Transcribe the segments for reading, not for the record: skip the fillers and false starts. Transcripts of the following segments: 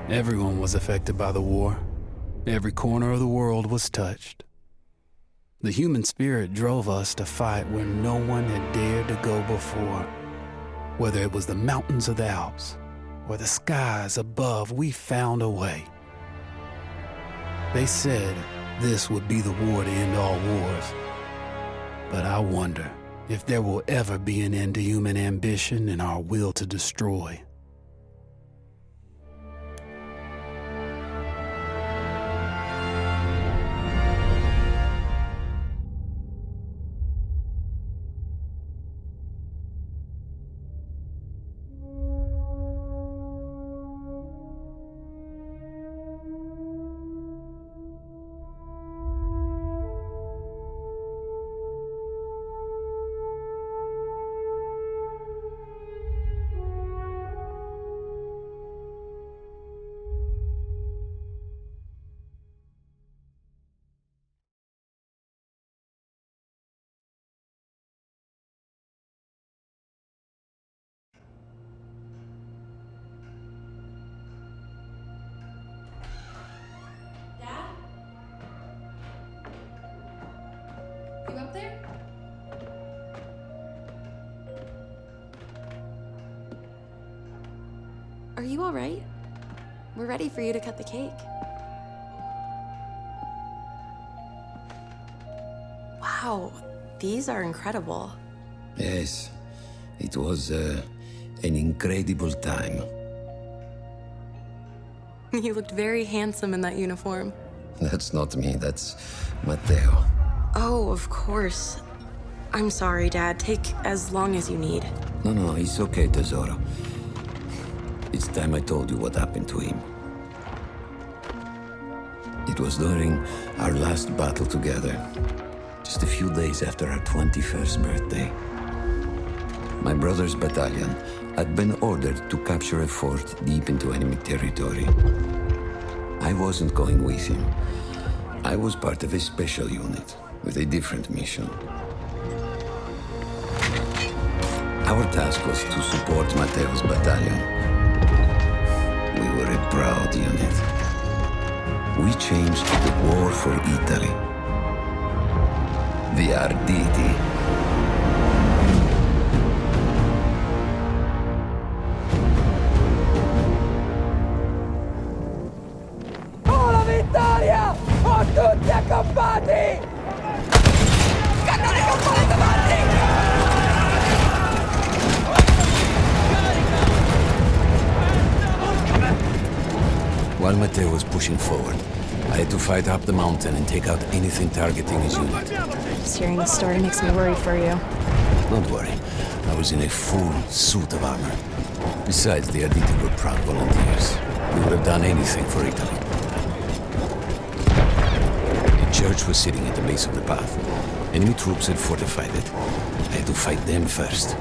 Everyone was affected by the war. Every corner of the world was touched. The human spirit drove us to fight where no one had dared to go before. Whether it was the mountains of the Alps or the skies above, we found a way. They said this would be the war to end all wars. But I wonder if there will ever be an end to human ambition and our will to destroy. You up there? Are you all right? We're ready for you to cut the cake. Wow, these are incredible. Yes, it was an incredible time. You looked very handsome in that uniform. That's not me, that's Matteo. Oh, of course. I'm sorry, Dad. Take as long as you need. No, it's okay, Tesoro. It's time I told you what happened to him. It was during our last battle together, just a few days after our 21st birthday. My brother's battalion had been ordered to capture a fort deep into enemy territory. I wasn't going with him. I was part of a special unit with a different mission. Our task was to support Matteo's battalion. We were a proud unit. We changed the war for Italy. The Arditi. Oh, la vittoria! Oh, tutti accampati! Cannone campane davanti! While Matteo was pushing forward, I had to fight up the mountain and take out anything targeting his unit. Just hearing the story makes me worried for you. Don't worry, I was in a full suit of armor. Besides, the Arditi were proud volunteers. We would have done anything for Italy. The church was sitting at the base of the path. Enemy troops had fortified it. I had to fight them first.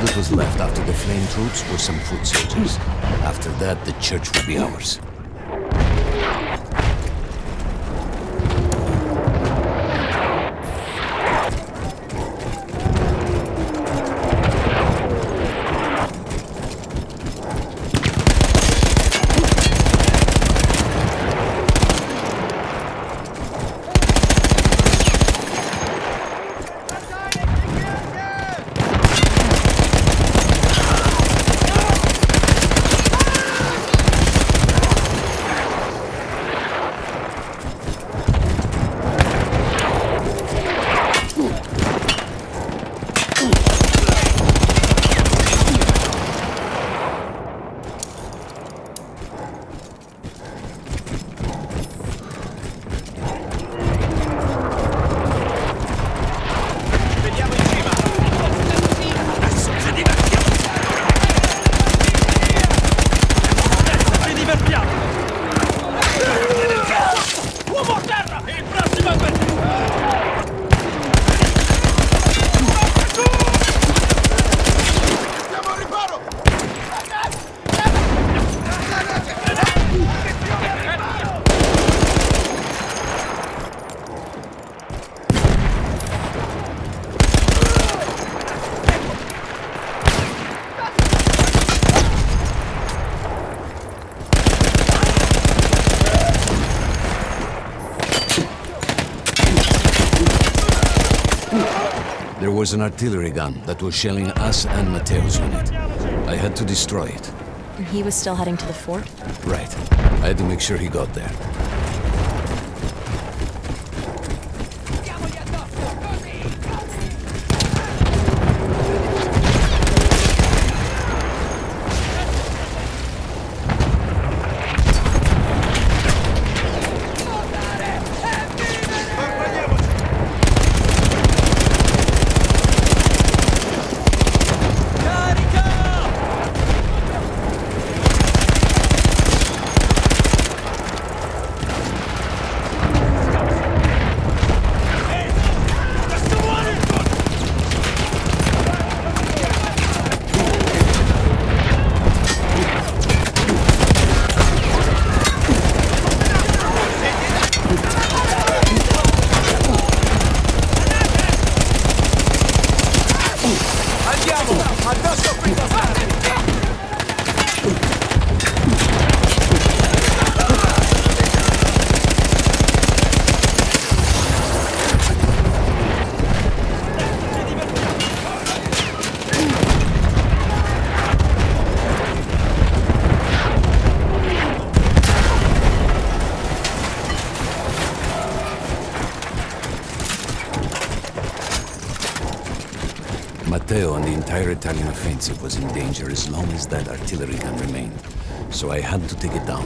that was left after the flame troops were some foot soldiers. After that, the church would be ours. There was an artillery gun that was shelling us and Matteo's unit. I had to destroy it. And he was still heading to the fort? Right. I had to make sure he got there. Matteo and the entire Italian offensive was in danger as long as that artillery gun remained. So I had to take it down.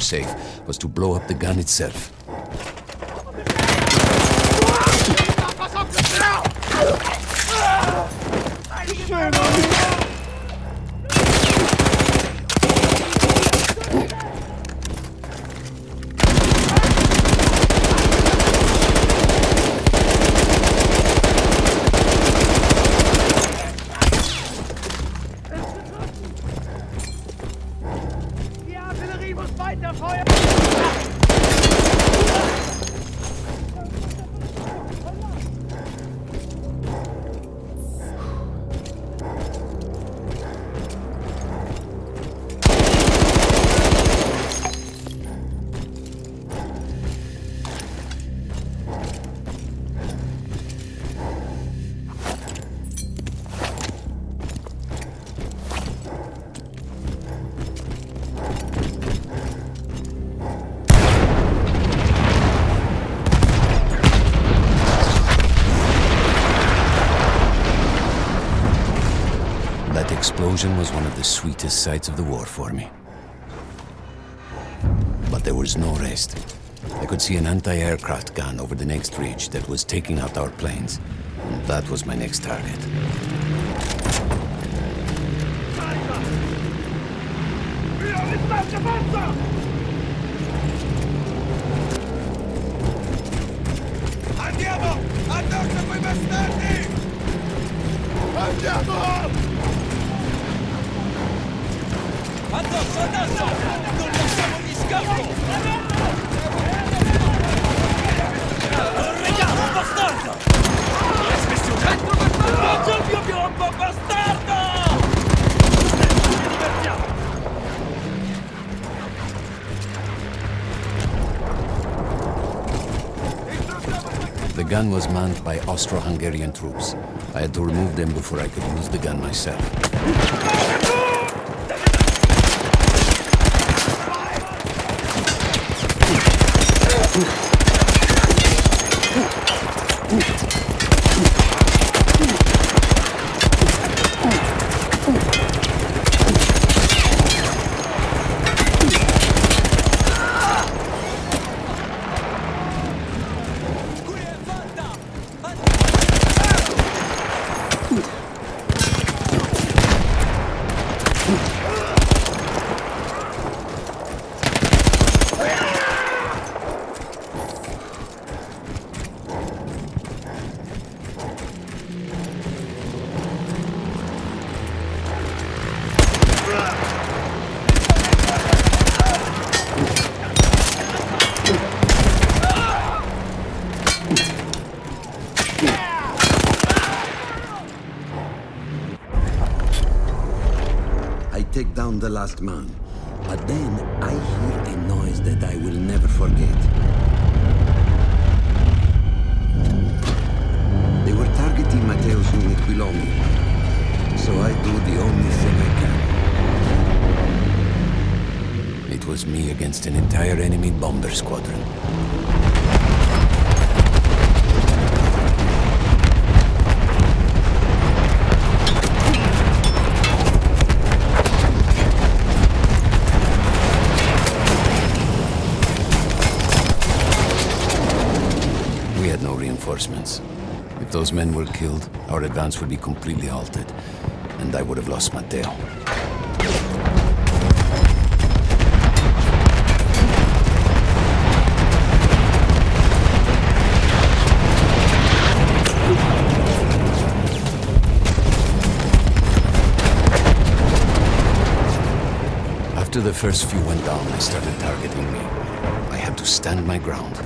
safe was to blow up the gun itself. Die Artillerie muss weiter feuern! That explosion was one of the sweetest sights of the war for me. But there was no rest. I could see an anti-aircraft gun over the next ridge that was taking out our planes. And that was my next target. Andiamo! Addosso quei bastardi! Andiamo! Addosso, addosso! Non lasciamo gli scampi! Corriamo, bastardo! Faccio il mio piombo, bastardo! Ci divertiamo! The gun was manned by Austro-Hungarian troops. I had to remove them before I could use the gun myself. I take down the last man, but then I hear a noise that I will never forget. They were targeting Matteo's unit below me, so I do the only thing I can. It was me against an entire enemy bomber squadron. We had no reinforcements. If those men were killed, our advance would be completely halted, and I would have lost Matteo. After the first few went down, they started targeting me. I had to stand my ground.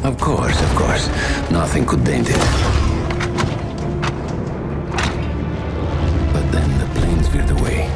Of course. Nothing could dent it. But then the planes veered away.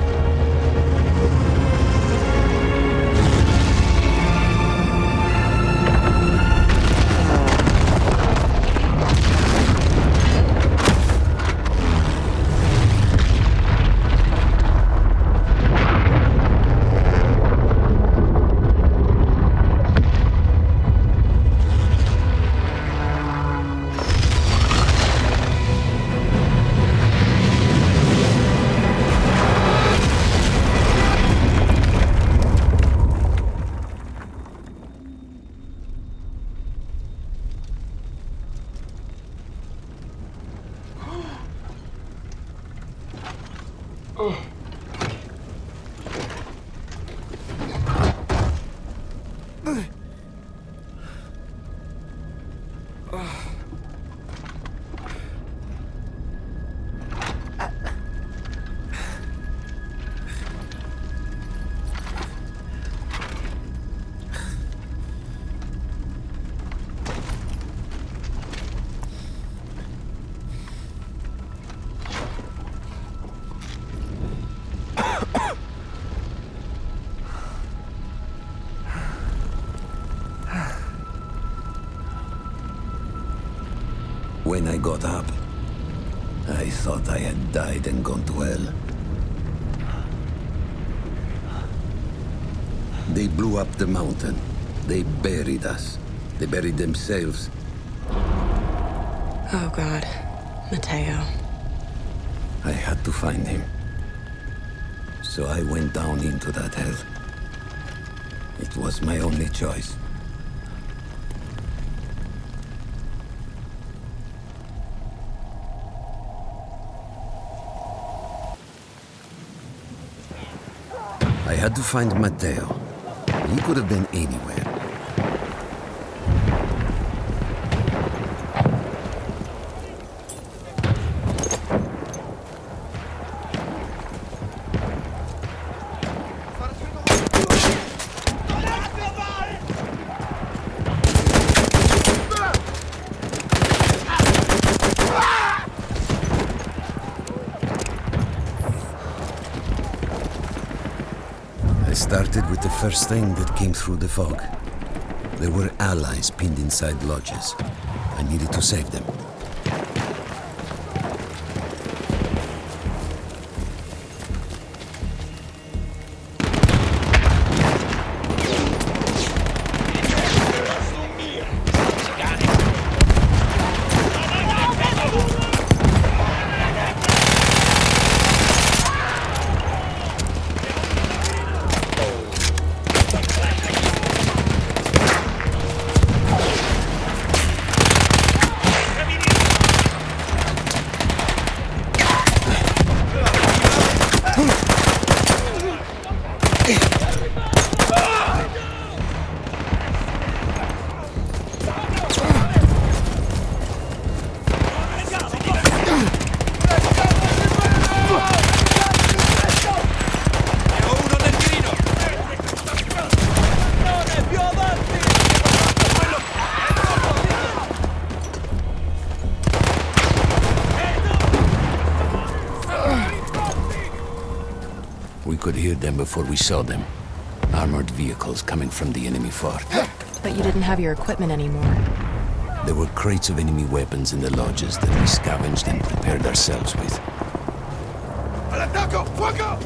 When I got up, I thought I had died and gone to hell. They blew up the mountain. They buried us. They buried themselves. Oh, God. Mateo. I had to find him. So I went down into that hell. It was my only choice. I had to find Mateo. He could have been anywhere. I started with the first thing that came through the fog. There were allies pinned inside lodges. I needed to save them. We could hear them before we saw them. Armored vehicles coming from the enemy fort. But you didn't have your equipment anymore. There were crates of enemy weapons in the lodges that we scavenged and prepared ourselves with. ¡Al ataque! ¡Fuego!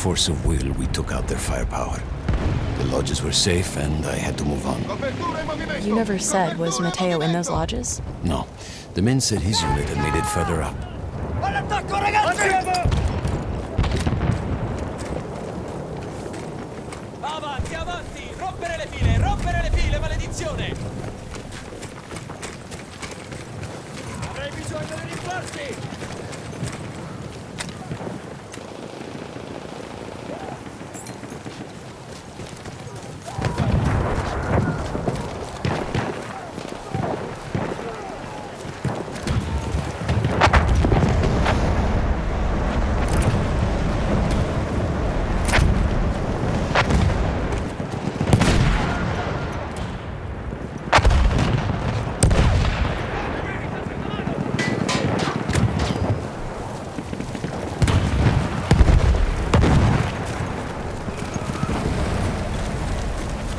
force of will, we took out their firepower. The lodges were safe, and I had to move on. You never said, was Matteo in those lodges? No, the men said his unit had made it further up. All'attacco, ragazzi! Avanti, avanti! Rompere le file, maledizione! Avrei bisogno di rinforzi!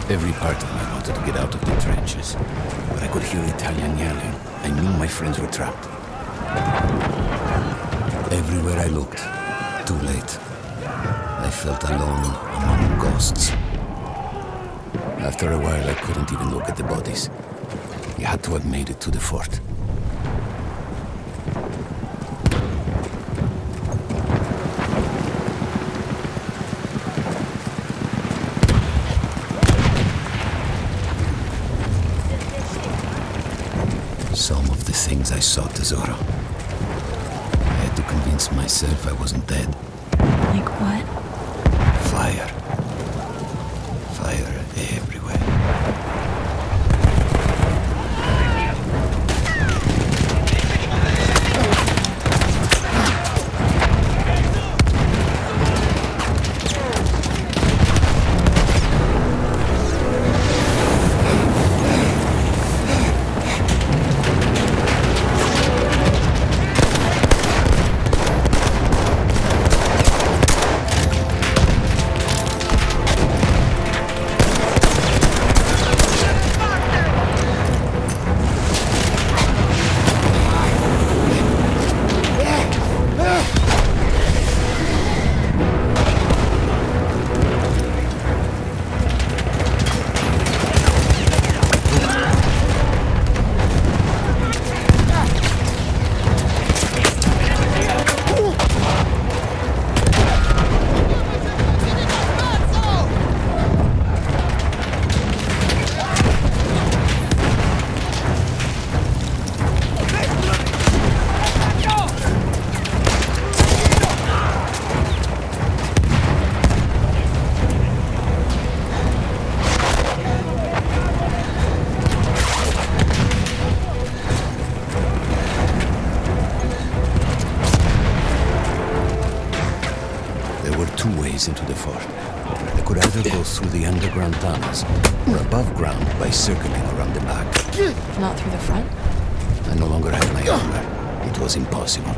Every part of me wanted to get out of the trenches, but I could hear Italian yelling. I knew my friends were trapped. Everywhere I looked, too late. I felt alone among ghosts. After a while, I couldn't even look at the bodies. You had to have made it to the fort. Some of the things I saw, Tesoro. I had to convince myself I wasn't dead. Like what? Fire. Fire everywhere. Two ways into the fort. I could either go through the underground tunnels or above ground by circling around the back. Not through the front? I no longer had my armor. It was impossible.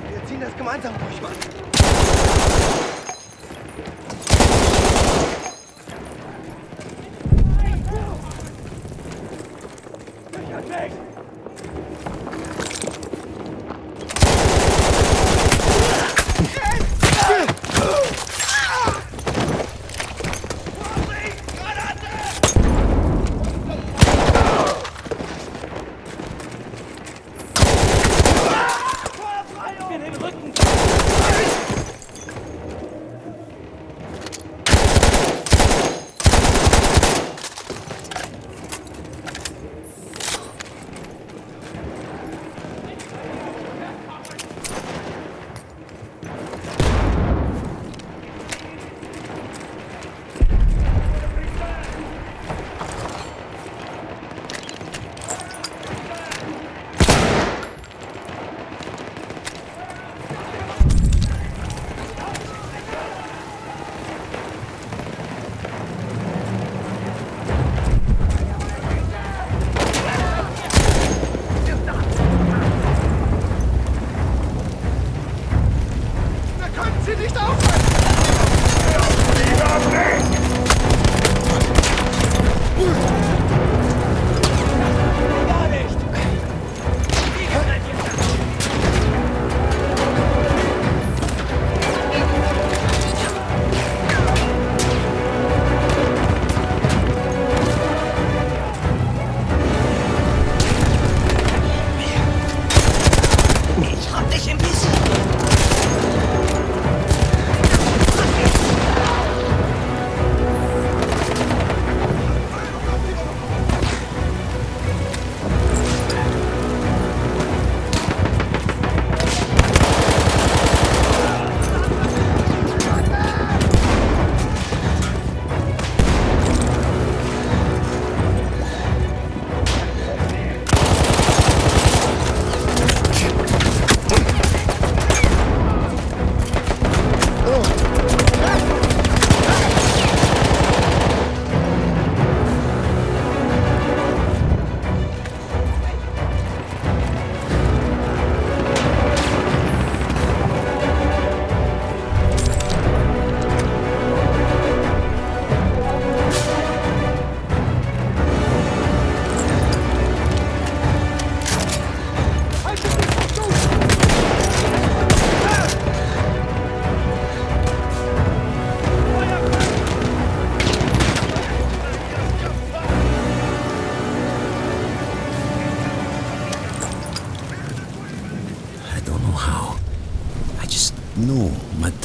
Wir ziehen das gemeinsam durch, Mann.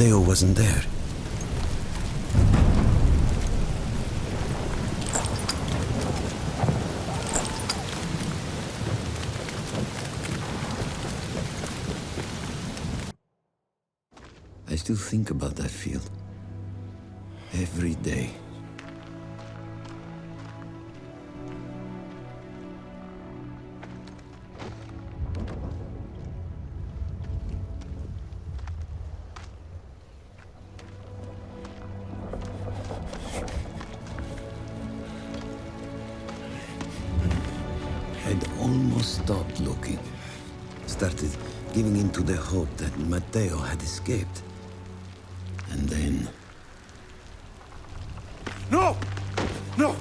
Matteo wasn't there. I still think about that field. Every day. I'd almost stopped looking. Started giving in to the hope that Matteo had escaped. And then... No! No!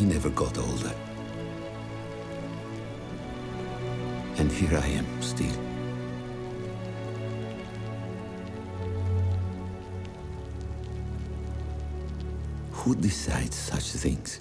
He never got older. And here I am, still. Who decides such things?